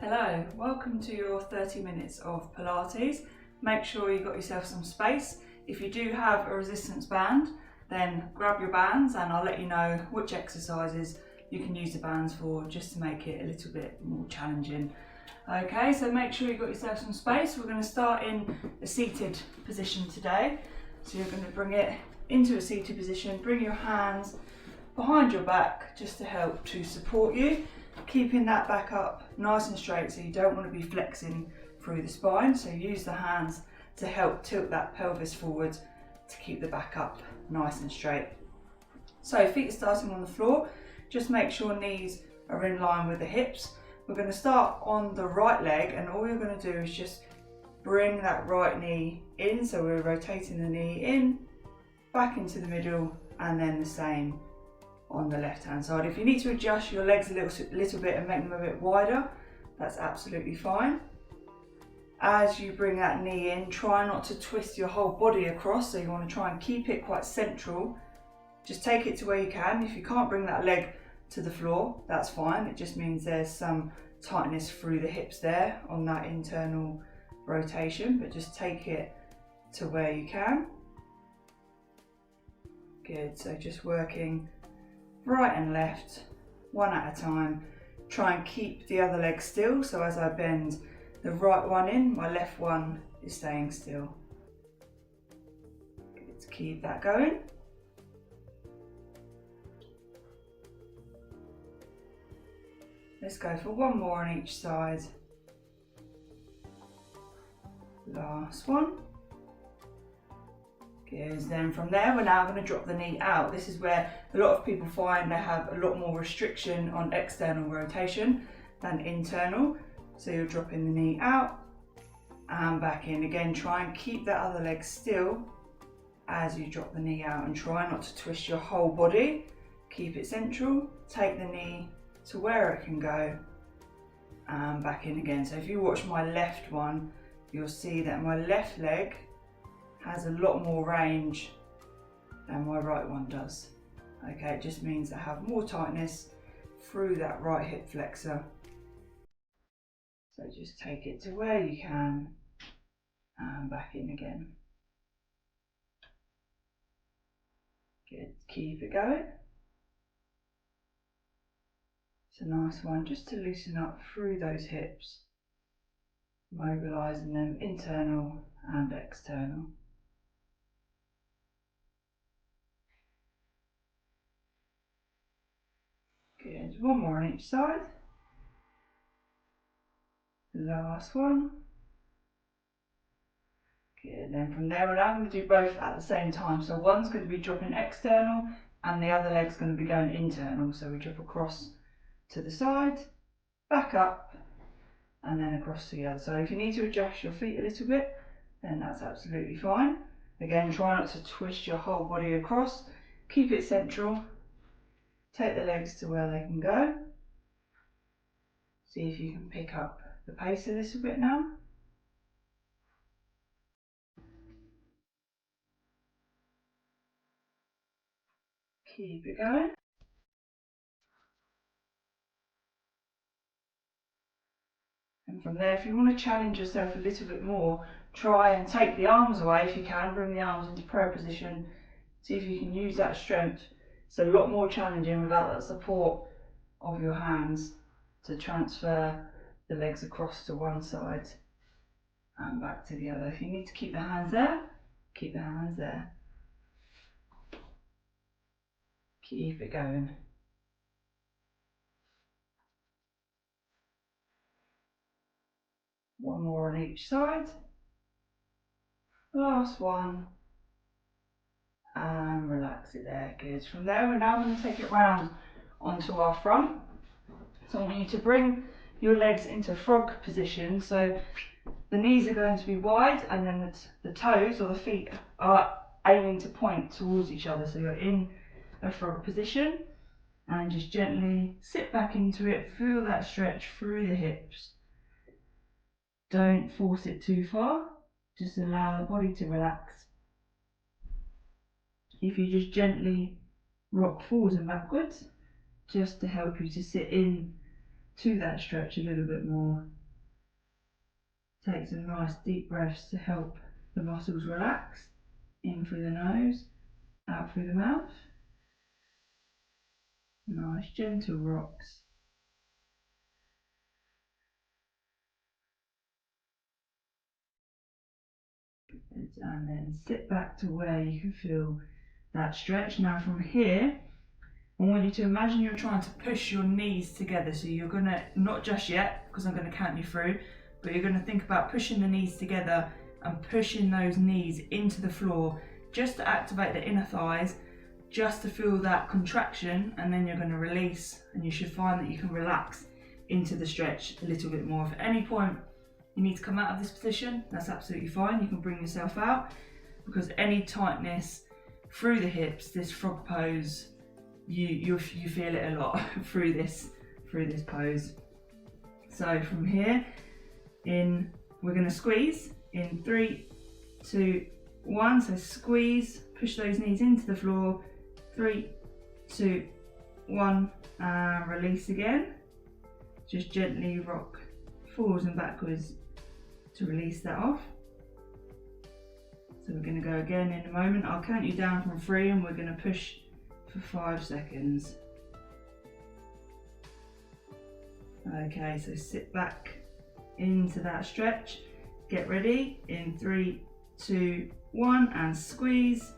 Hello, welcome to your 30 minutes of Pilates. Make sure you've got yourself some space. If you do have a resistance band, then grab your bands and I'll let you know which exercises you can use the bands for, just to make it a little bit more challenging. Okay, so make sure you've got yourself some space. We're going to start in a seated position today. So you're going to bring it into a seated position, bring your hands behind your back just to help to support you, keeping that back up nice and straight, so you don't want to be flexing through the spine. So use the hands to help tilt that pelvis forward to keep the back up nice and straight. So feet are starting on the floor, just make sure knees are in line with the hips. We're going to start on the right leg, and all you're going to do is just bring that right knee in, so we're rotating the knee in, back into the middle, and then the same on the left hand side. If you need to adjust your legs a little bit and make them a bit wider, that's absolutely fine. As you bring that knee in, try not to twist your whole body across, so you want to try and keep it quite central. Just take it to where you can. If you can't bring that leg to the floor, that's fine. It just means there's some tightness through the hips there on that internal rotation, but just take it to where you can. Good, so just working right and left, one at a time. Try and keep the other leg still, so as I bend the right one in, my left one is staying still. Good, to keep that going. Let's go for one more on each side. Last one. Good, then from there we're now going to drop the knee out. This is where a lot of people find they have a lot more restriction on external rotation than internal. So you're dropping the knee out and back in. Again, try and keep that other leg still as you drop the knee out, and try not to twist your whole body. Keep it central, take the knee to where it can go and back in again. So if you watch my left one, you'll see that my left leg has a lot more range than my right one does. Okay, it just means I have more tightness through that right hip flexor. So just take it to where you can and back in again. Good, keep it going. It's a nice one just to loosen up through those hips, mobilising them internal and external. Good, one more on each side. Last one. Good, then from there we're now going to do both at the same time. So one's going to be dropping external and the other leg's going to be going internal. So we drop across to the side, back up, and then across to the other side. If you need to adjust your feet a little bit, then that's absolutely fine. Again, try not to twist your whole body across. Keep it central. Take the legs to where they can go. See if you can pick up the pace a little bit now. Keep it going. And from there, if you want to challenge yourself a little bit more, try and take the arms away if you can. Bring the arms into prayer position. See if you can use that strength. It's a lot more challenging without that support of your hands to transfer the legs across to one side and back to the other. If you need to keep the hands there, keep the hands there. Keep it going. One more on each side. Last one. And relax it there. Good. From there, we're now going to take it round onto our front. So I want you to bring your legs into frog position. So the knees are going to be wide, and then the toes or the feet are aiming to point towards each other. So you're in a frog position, and just gently sit back into it. Feel that stretch through the hips. Don't force it too far. Just allow the body to relax. If you just gently rock forwards and backwards, just to help you to sit in to that stretch a little bit more. Take some nice deep breaths to help the muscles relax. In through the nose, out through the mouth. Nice gentle rocks. Good. And then sit back to where you can feel that stretch. Now from here, I want you to imagine you're trying to push your knees together. So you're going to, not just yet, because I'm going to count you through, but you're going to think about pushing the knees together and pushing those knees into the floor just to activate the inner thighs, just to feel that contraction, and then you're going to release, and you should find that you can relax into the stretch a little bit more. If at any point you need to come out of this position, that's absolutely fine. You can bring yourself out, because any tightness through the hips, this frog pose, you feel it a lot through this pose. So from here, we're going to squeeze in 3, 2, 1. So squeeze, push those knees into the floor. 3, 2, 1, and release again. Just gently rock forwards and backwards to release that off. So we're going to go again in a moment. I'll count you down from 3 and we're going to push for 5 seconds. Okay, so sit back into that stretch. Get ready in 3, 2, 1, and squeeze.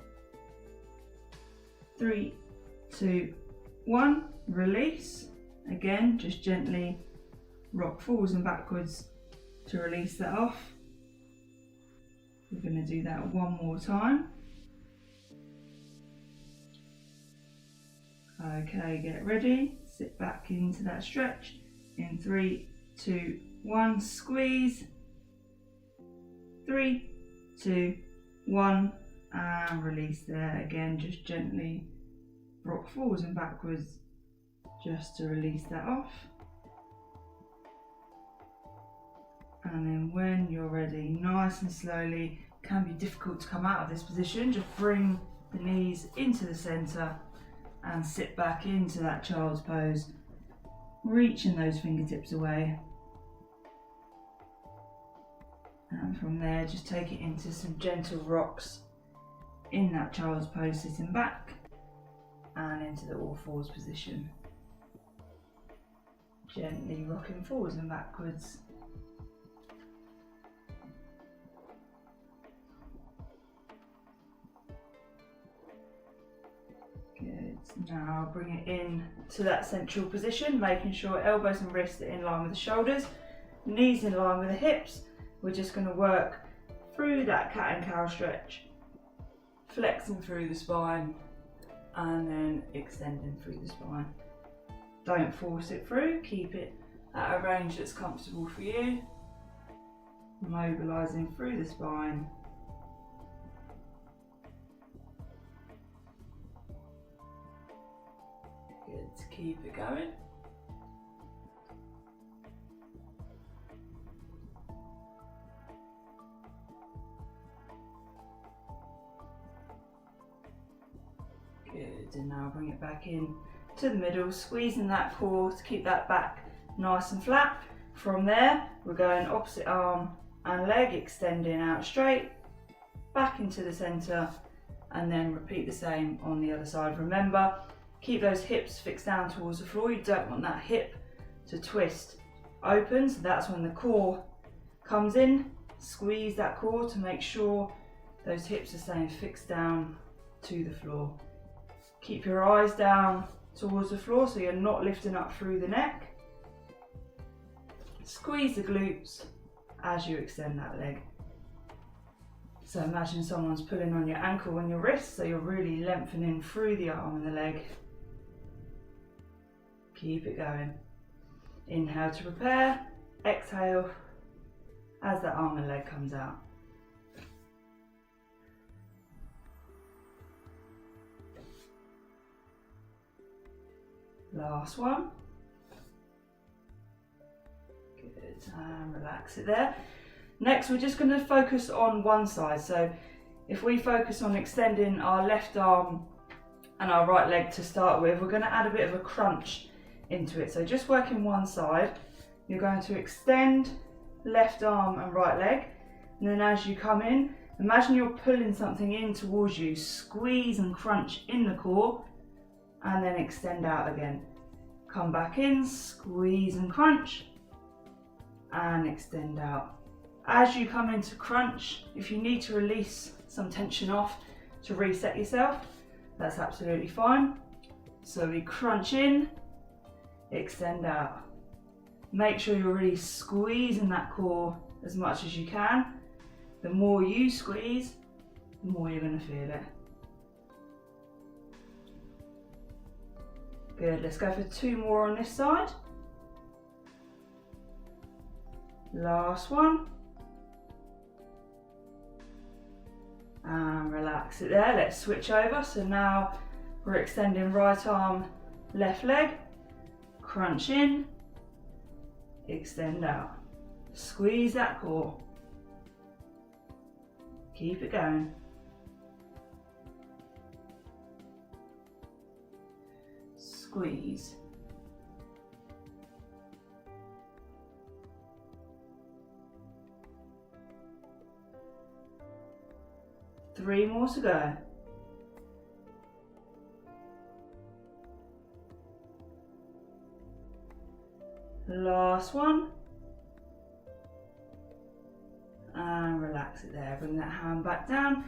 3, 2, 1, release. Again, just gently rock forwards and backwards to release that off. We're going to do that one more time. Okay, get ready. Sit back into that stretch. In 3, 2, 1, squeeze. 3, 2, 1, and release there. Again, just gently rock forwards and backwards just to release that off. And then when you're ready, nice and slowly, can be difficult to come out of this position, just bring the knees into the centre and sit back into that child's pose, reaching those fingertips away. And from there, just take it into some gentle rocks in that child's pose, sitting back and into the all fours position. Gently rocking forwards and backwards. Good. Now bring it in to that central position, making sure elbows and wrists are in line with the shoulders, knees in line with the hips. We're just going to work through that cat and cow stretch, flexing through the spine and then extending through the spine. Don't force it through, keep it at a range that's comfortable for you. Mobilising through the spine. Good, keep it going. Good, and now bring it back in to the middle, squeezing that core to keep that back nice and flat. From there, we're going opposite arm and leg, extending out straight, back into the centre, and then repeat the same on the other side. Remember, keep those hips fixed down towards the floor. You don't want that hip to twist open, so that's when the core comes in. Squeeze that core to make sure those hips are staying fixed down to the floor. Keep your eyes down towards the floor so you're not lifting up through the neck. Squeeze the glutes as you extend that leg. So imagine someone's pulling on your ankle and your wrist, so you're really lengthening through the arm and the leg. Keep it going. Inhale to prepare, exhale as that arm and leg comes out. Last one. Good, and relax it there. Next, we're just going to focus on one side. So if we focus on extending our left arm and our right leg to start with, we're going to add a bit of a crunch into it. So just working one side, you're going to extend left arm and right leg, and then as you come in, imagine you're pulling something in towards you, squeeze and crunch in the core, and then extend out again. Come back in, squeeze and crunch, and extend out. As you come into crunch, if you need to release some tension off to reset yourself, that's absolutely fine. So we crunch in, extend out. Make sure you're really squeezing that core as much as you can. The more you squeeze, the more you're going to feel it. Good, let's go for 2 more on this side. Last one. And relax it there. Let's switch over. So now we're extending right arm, left leg. Crunch in, extend out. Squeeze that core. Keep it going. Squeeze. Three more to go. Last one. And relax it there. Bring that hand back down.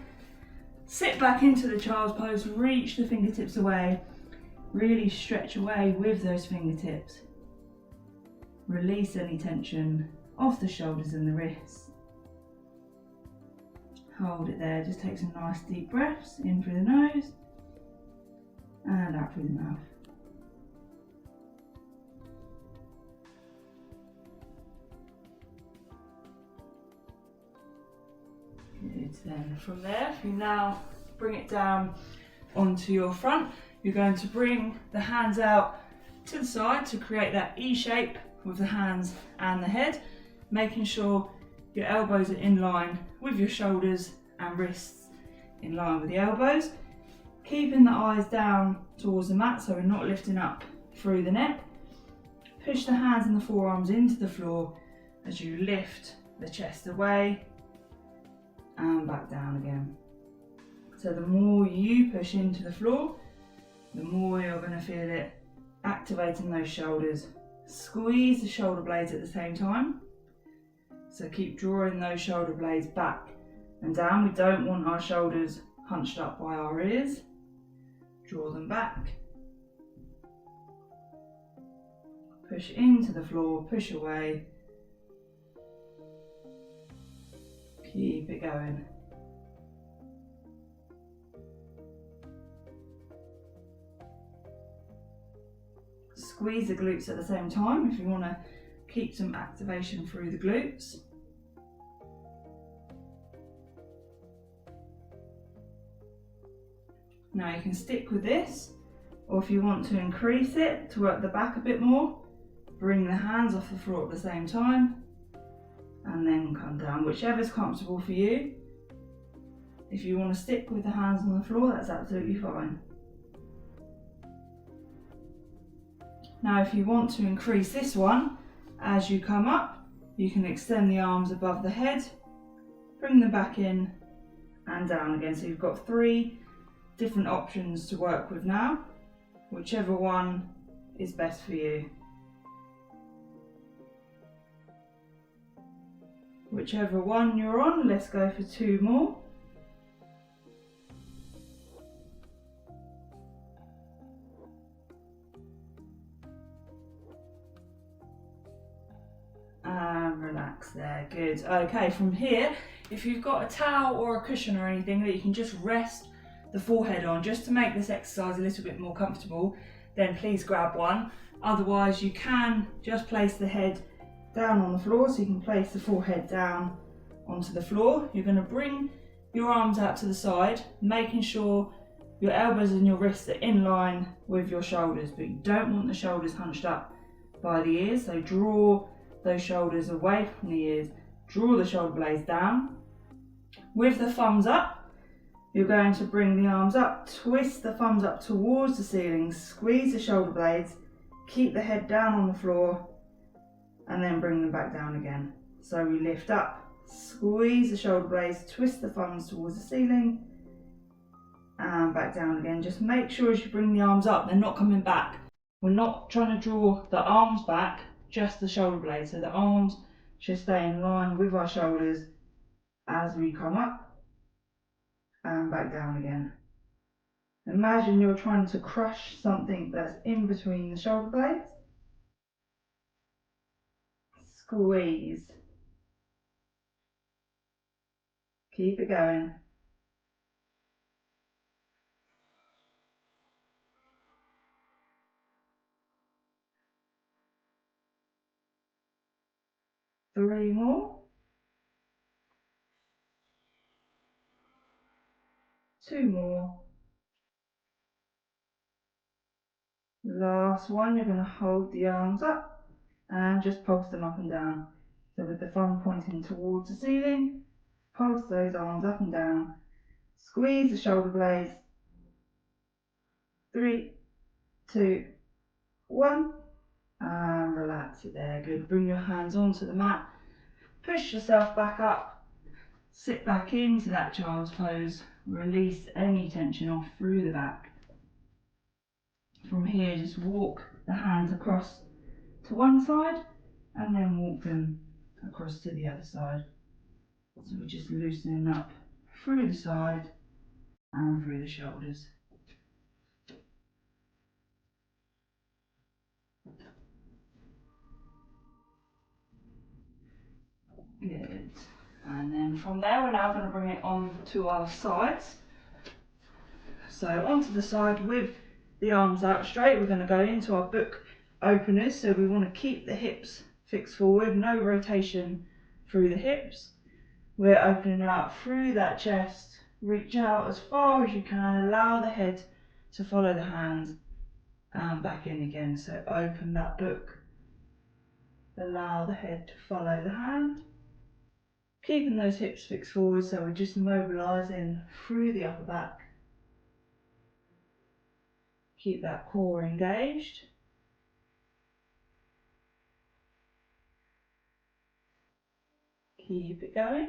Sit back into the child's pose. Reach the fingertips away. Really stretch away with those fingertips. Release any tension off the shoulders and the wrists. Hold it there. Just take some nice deep breaths in through the nose and out through the mouth. Good. Then from there, if you now bring it down onto your front, you're going to bring the hands out to the side to create that E shape with the hands and the head, making sure your elbows are in line with your shoulders and wrists in line with the elbows. Keeping the eyes down towards the mat so we're not lifting up through the neck. Push the hands and the forearms into the floor as you lift the chest away and back down again. So the more you push into the floor, the more you're going to feel it activating those shoulders. Squeeze the shoulder blades at the same time. So keep drawing those shoulder blades back and down. We don't want our shoulders hunched up by our ears. Draw them back. Push into the floor, push away. Keep it going. Squeeze the glutes at the same time if you want to keep some activation through the glutes. Now you can stick with this, or if you want to increase it to work the back a bit more, bring the hands off the floor at the same time and then come down, whichever's comfortable for you. If you want to stick with the hands on the floor, that's absolutely fine. Now if you want to increase this one, as you come up, you can extend the arms above the head, bring them back in and down again. So you've got 3 different options to work with now, whichever one is best for you. Whichever one you're on, let's go for 2 more. And relax there, good. Okay, from here, if you've got a towel or a cushion or anything that you can just rest the forehead on, just to make this exercise a little bit more comfortable, then please grab one. Otherwise you can just place the head down on the floor, so you can place the forehead down onto the floor. You're going to bring your arms out to the side, making sure your elbows and your wrists are in line with your shoulders, but you don't want the shoulders hunched up by the ears, so draw those shoulders away from the ears, draw the shoulder blades down. With the thumbs up, you're going to bring the arms up, twist the thumbs up towards the ceiling, squeeze the shoulder blades, Keep the head down on the floor and then bring them back down again. So we lift up, squeeze the shoulder blades, twist the thumbs towards the ceiling and back down again. Just make sure as you bring the arms up, they're not coming back. We're not trying to draw the arms back, just the shoulder blades. So the arms should stay in line with our shoulders as we come up and back down again. Imagine you're trying to crush something that's in between the shoulder blades. Squeeze. Keep it going. Three more. Two more. Last one, you're going to hold the arms up and just pulse them up and down. So with the thumb pointing towards the ceiling, pulse those arms up and down. Squeeze the shoulder blades. 3, 2, 1. And relax it there. Good. Bring your hands onto the mat. Push yourself back up. Sit back into that child's pose. Release any tension off through the back. From here, just walk the hands across to one side and then walk them across to the other side. So we're just loosening up through the side and through the shoulders. Good. And then from there, we're now going to bring it on to our sides. So onto the side with the arms out straight, we're going to go into our book openers. So we want to keep the hips fixed forward, no rotation through the hips. We're opening out through that chest, reach out as far as you can, allow the head to follow the hands and back in again. So open that book, allow the head to follow the hand. Keeping those hips fixed forward, so we're just mobilising through the upper back. Keep that core engaged. Keep it going.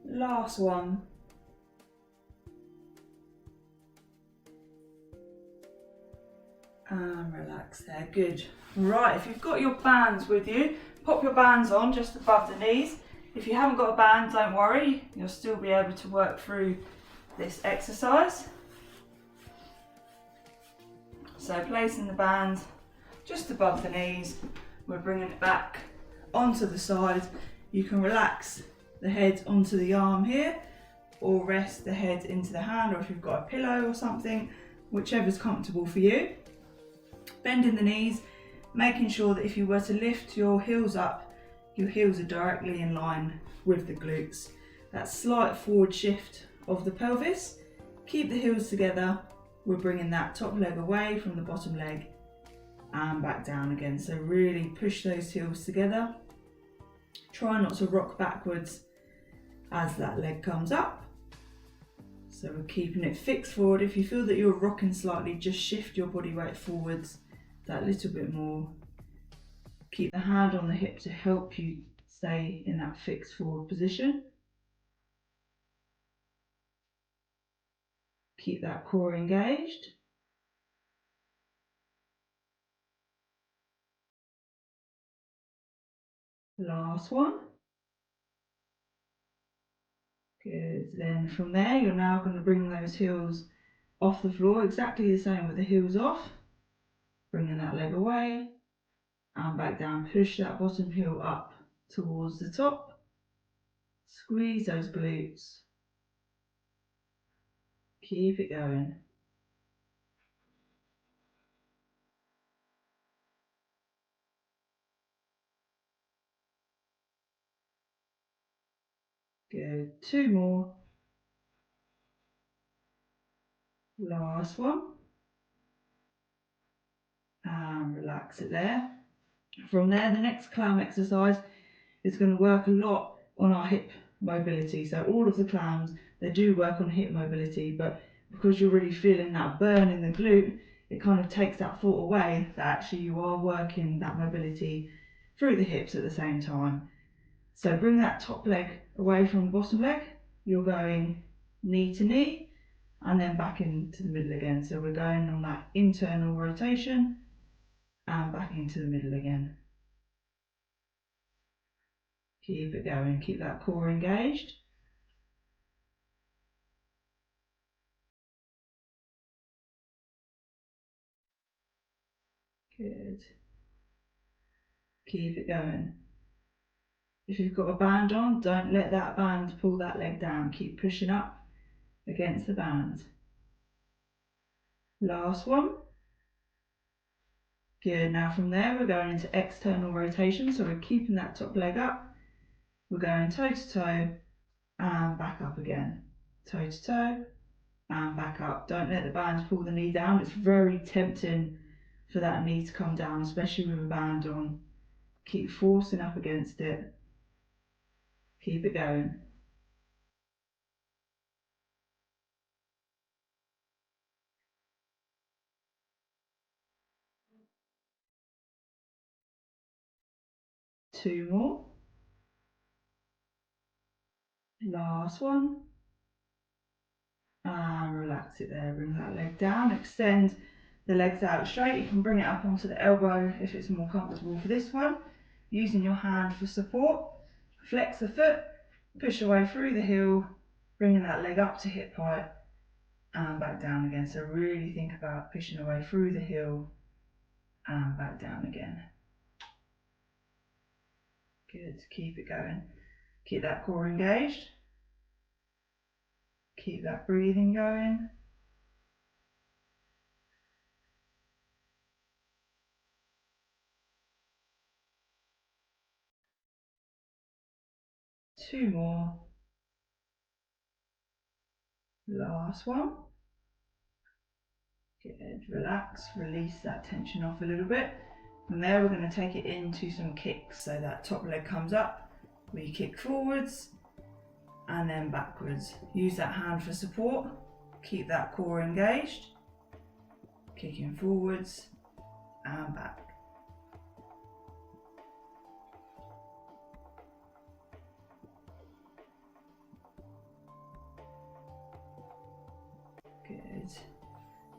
Last one. And relax there, good. Right, if you've got your bands with you, pop your bands on just above the knees. If you haven't got a band, don't worry, you'll still be able to work through this exercise. So placing the band just above the knees, we're bringing it back onto the side. You can relax the head onto the arm here, or rest the head into the hand, or if you've got a pillow or something, whichever's comfortable for you. Bending the knees, making sure that if you were to lift your heels up, your heels are directly in line with the glutes. That slight forward shift of the pelvis. Keep the heels together. We're bringing that top leg away from the bottom leg and back down again. So really push those heels together. Try not to rock backwards as that leg comes up. So we're keeping it fixed forward. If you feel that you're rocking slightly, just shift your body weight forwards that little bit more. Keep the hand on the hip to help you stay in that fixed forward position. Keep that core engaged. Last one. Good. Then from there, you're now going to bring those heels off the floor, exactly the same with the heels off. Bringing that leg away and back down. Push that bottom heel up towards the top. Squeeze those glutes. Keep it going. Good. Two more. Last one. And relax it there. From there, the next clown exercise is going to work a lot on our hip mobility. So all of the clowns, they do work on hip mobility, but because you're really feeling that burn in the glute, it kind of takes that thought away that actually you are working that mobility through the hips at the same time. So bring that top leg away from the bottom leg. You're going knee to knee and then back into the middle again. So we're going on that internal rotation and back into the middle again. Keep it going, keep that core engaged. Good. Keep it going. If you've got a band on, don't let that band pull that leg down. Keep pushing up against the band. Last one. Good. Now from there we're going into external rotation, so we're keeping that top leg up. We're going toe to toe and back up again. Toe to toe and back up. Don't let the band pull the knee down. It's very tempting for that knee to come down, especially with a band on. Keep forcing up against it. Keep it going. Two more. Last one. And relax it there. Bring that leg down. Extend the legs out straight. You can bring it up onto the elbow if it's more comfortable for this one. Using your hand for support. Flex the foot. Push away through the heel. Bringing that leg up to hip height. And back down again. So really think about pushing away through the heel and back down again. Good. Keep it going. Keep that core engaged. Keep that breathing going. Two more. Last one. Good. Relax, release that tension off a little bit. From there we're going to take it into some kicks. So that top leg comes up, we kick forwards and then backwards. Use that hand for support. Keep that core engaged. Kicking forwards and back. Good.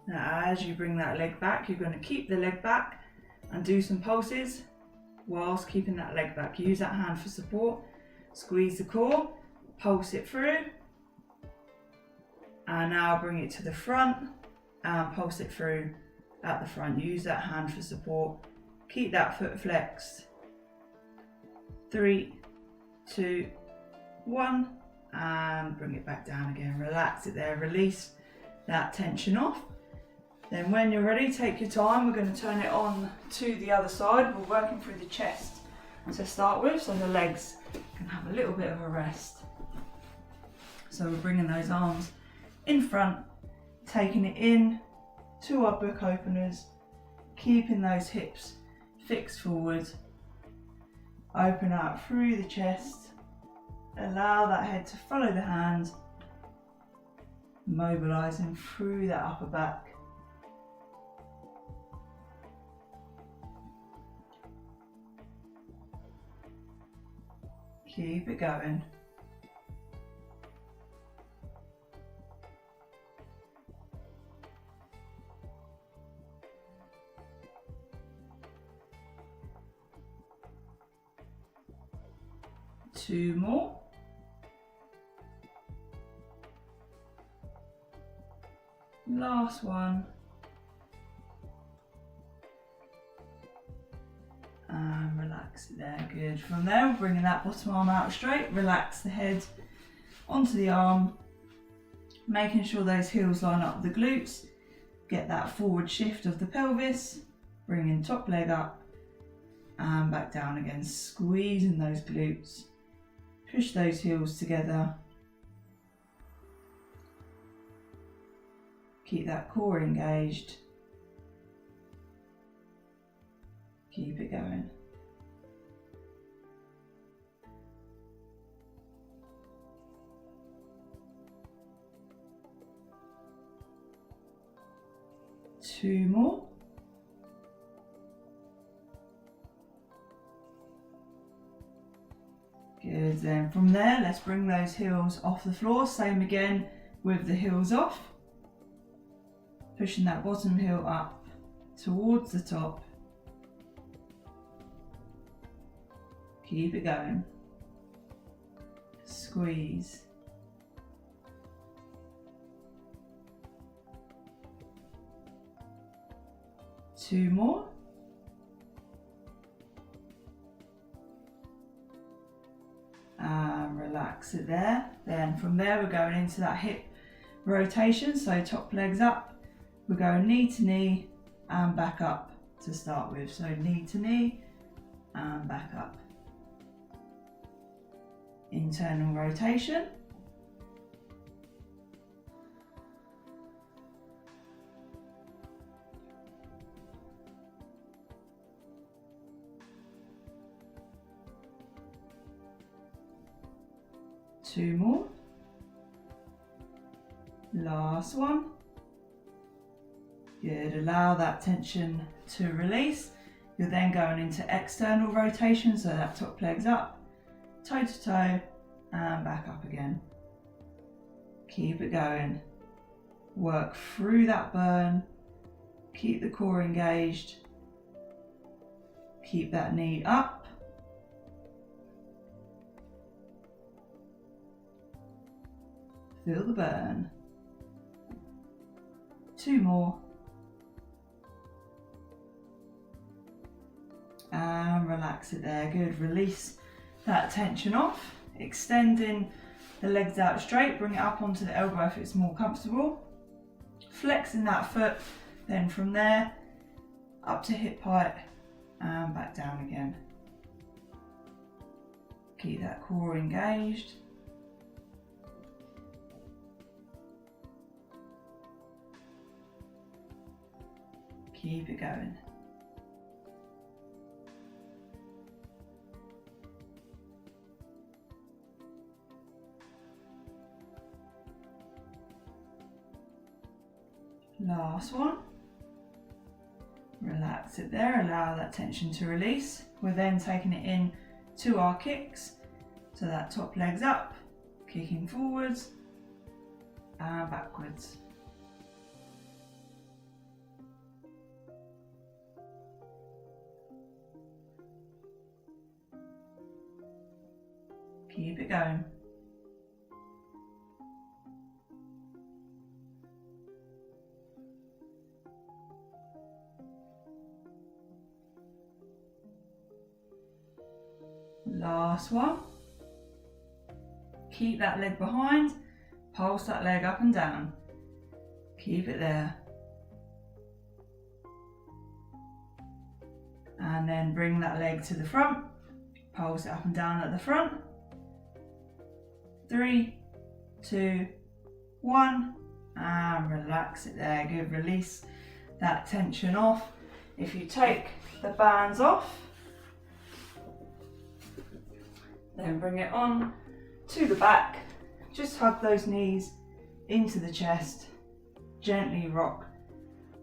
Now as you bring that leg back, you're going to keep the leg back and do some pulses whilst keeping that leg back. Use that hand for support. Squeeze the core, pulse it through. And now bring it to the front and pulse it through at the front. Use that hand for support. Keep that foot flexed. 3, 2, 1, and bring it back down again. Relax it there, release that tension off. Then when you're ready, take your time. We're going to turn it on to the other side. We're working through the chest to start with, so the legs can have a little bit of a rest. So we're bringing those arms in front, taking it in to our book openers, keeping those hips fixed forward. Open out through the chest, allow that head to follow the hand, mobilising through that upper back. Keep it going. Two more. Last one. And relax it there, good. From there, we're bringing that bottom arm out straight, relax the head onto the arm, making sure those heels line up with the glutes, get that forward shift of the pelvis, bringing top leg up and back down again, squeezing those glutes, push those heels together, keep that core engaged, keep it going. 2 more. Good, then from there, let's bring those heels off the floor. Same again with the heels off. Pushing that bottom heel up towards the top. Keep it going. Squeeze. Two more. And relax it there. Then from there we're going into that hip rotation, so top legs up. We're going knee to knee and back up to start with. So knee to knee and back up. Internal rotation. Two more. Last one. Good, allow that tension to release. You're then going into external rotation, so that top leg's up, toe to toe, and back up again. Keep it going. Work through that burn. Keep the core engaged. Keep that knee up. Feel the burn. Two more. And relax it there. Good. Release that tension off. Extending the legs out straight. Bring it up onto the elbow if it's more comfortable. Flexing that foot. Then from there, up to hip height and back down again. Keep that core engaged. Keep it going. Last one. Relax it there, allow that tension to release. We're then taking it in to our kicks. So that top leg's up, kicking forwards and backwards. Keep it going. Last one. Keep that leg behind, pulse that leg up and down. Keep it there. And then bring that leg to the front, pulse it up and down at the front. 3, 2, 1, and relax it there. Good, release that tension off. If you take the bands off, then bring it on to the back. Just hug those knees into the chest. Gently rock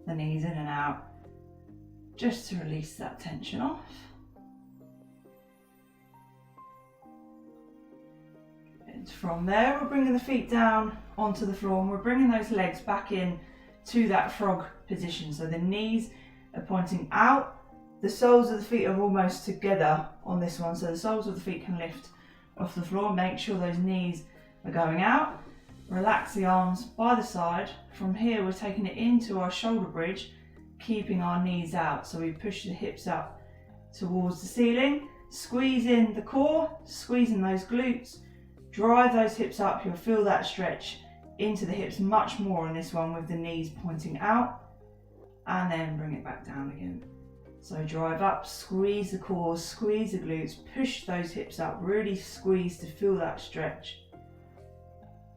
the knees in and out, just to release that tension off. From there, we're bringing the feet down onto the floor and we're bringing those legs back in to that frog position. So the knees are pointing out, the soles of the feet are almost together on this one. So the soles of the feet can lift off the floor. Make sure those knees are going out. Relax the arms by the side. From here, we're taking it into our shoulder bridge, keeping our knees out. So we push the hips up towards the ceiling, squeeze in the core, squeezing those glutes. Drive those hips up, you'll feel that stretch into the hips much more on this one with the knees pointing out, and then bring it back down again. So drive up, squeeze the core, squeeze the glutes, push those hips up, really squeeze to feel that stretch,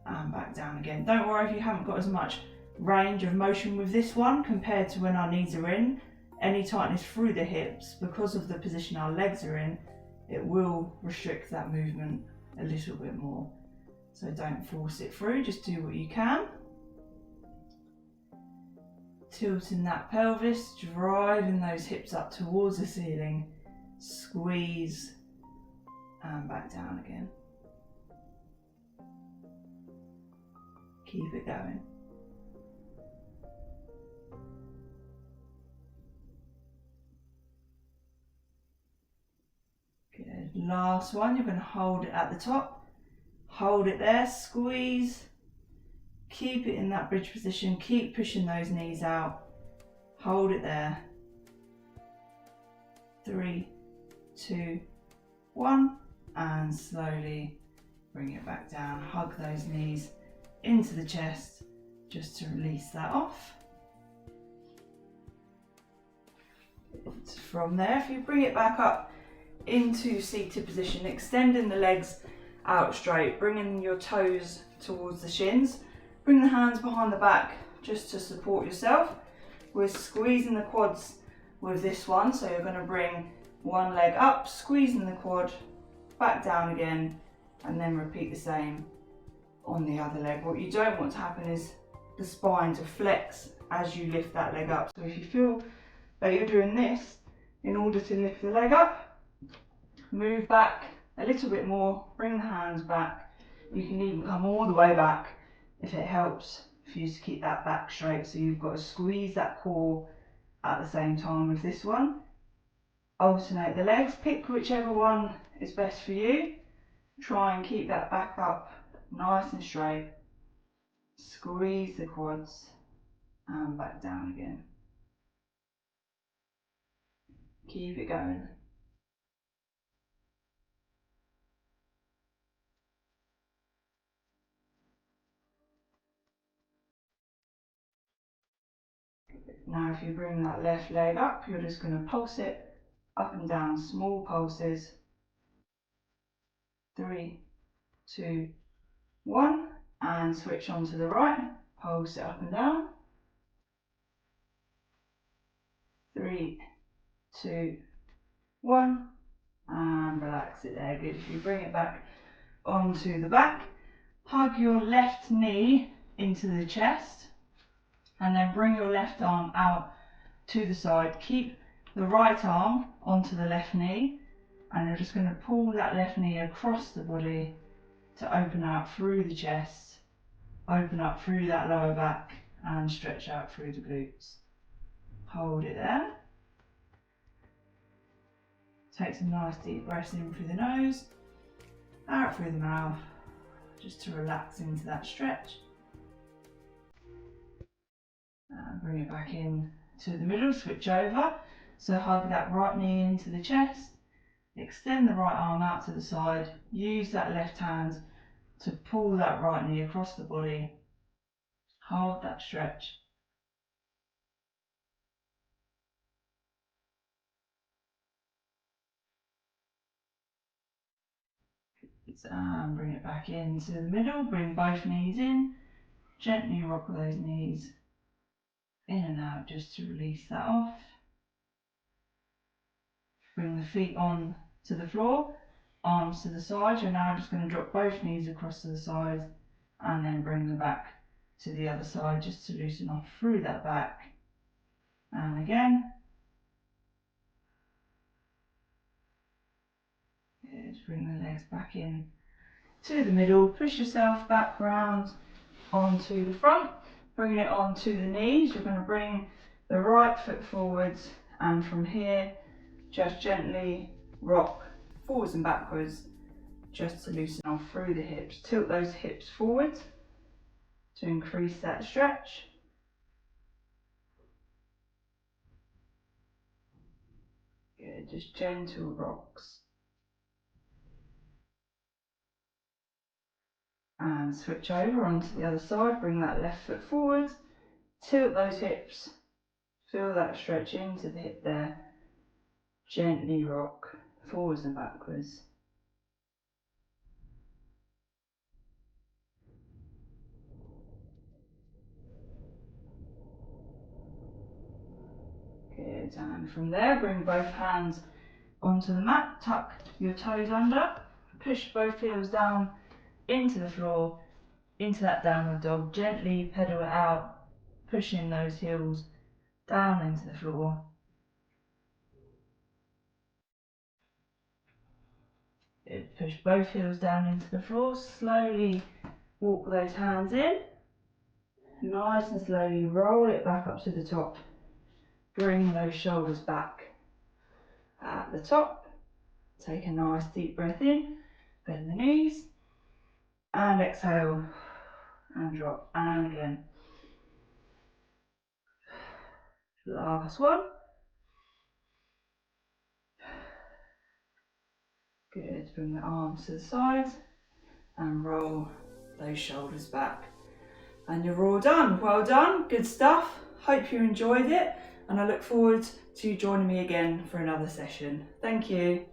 and back down again. Don't worry if you haven't got as much range of motion with this one compared to when our knees are in. Any tightness through the hips, because of the position our legs are in, it will restrict that movement a little bit more. So don't force it through, just do what you can. tilting that pelvis, driving those hips up towards the ceiling. Squeeze and back down again. Keep it going. Good. Last one, you're going to hold it at the top. Hold it there, squeeze. Keep it in that bridge position. Keep pushing those knees out. Hold it there. 3, 2, 1. And slowly bring it back down. Hug those knees into the chest just to release that off. From there, if you bring it back up into seated position, extending the legs out straight, bringing your toes towards the shins, bring the hands behind the back just to support yourself. We're squeezing the quads with this one, so you're going to bring one leg up, squeezing the quad, back down again, and then repeat the same on the other leg. What you don't want to happen is the spine to flex as you lift that leg up. So if you feel that you're doing this in order to lift the leg up, move back a little bit more, bring the hands back. You can even come all the way back if it helps for you to keep that back straight. So you've got to squeeze that core at the same time with this one. Alternate the legs, pick whichever one is best for you. Try and keep that back up nice and straight. Squeeze the quads and back down again. Keep it going. Now if you bring that left leg up, you're just going to pulse it up and down, small pulses. 3, 2, 1, and switch on to the right, pulse it up and down. 3, 2, 1, and relax it there. Good. If you bring it back onto the back, hug your left knee into the chest, and then bring your left arm out to the side. Keep the right arm onto the left knee, and you're just going to pull that left knee across the body to open out through the chest, open up through that lower back, and stretch out through the glutes. Hold it there. Take some nice deep breaths in through the nose, out through the mouth, just to relax into that stretch. And bring it back in to the middle, switch over. So hug that right knee into the chest, extend the right arm out to the side, use that left hand to pull that right knee across the body, hold that stretch. And bring it back into the middle, bring both knees in, gently rock those knees in and out just to release that off. Bring the feet on to the floor, arms to the side. You're now just going to drop both knees across to the side and then bring them back to the other side just to loosen off through that back. And again. Good. Bring the legs back in to the middle. Push yourself back round onto the front. Bringing it onto the knees. You're going to bring the right foot forwards, and from here just gently rock forwards and backwards just to loosen off through the hips. Tilt those hips forward to increase that stretch. Good, just gentle rocks. And switch over onto the other side, bring that left foot forward, tilt those hips, feel that stretch into the hip there, gently rock forwards and backwards. Good, and from there bring both hands onto the mat, tuck your toes under, push both heels down into the floor, into that downward dog, gently pedal it out, pushing those heels down into the floor. Good. Push both heels down into the floor, slowly walk those hands in. Nice and slowly roll it back up to the top. Bring those shoulders back at the top. Take a nice deep breath in, bend the knees, and exhale, and drop, and again. Last one. Good. Bring the arms to the sides and roll those shoulders back. And you're all done. Well done. Good stuff. Hope you enjoyed it, and I look forward to you joining me again for another session. Thank you.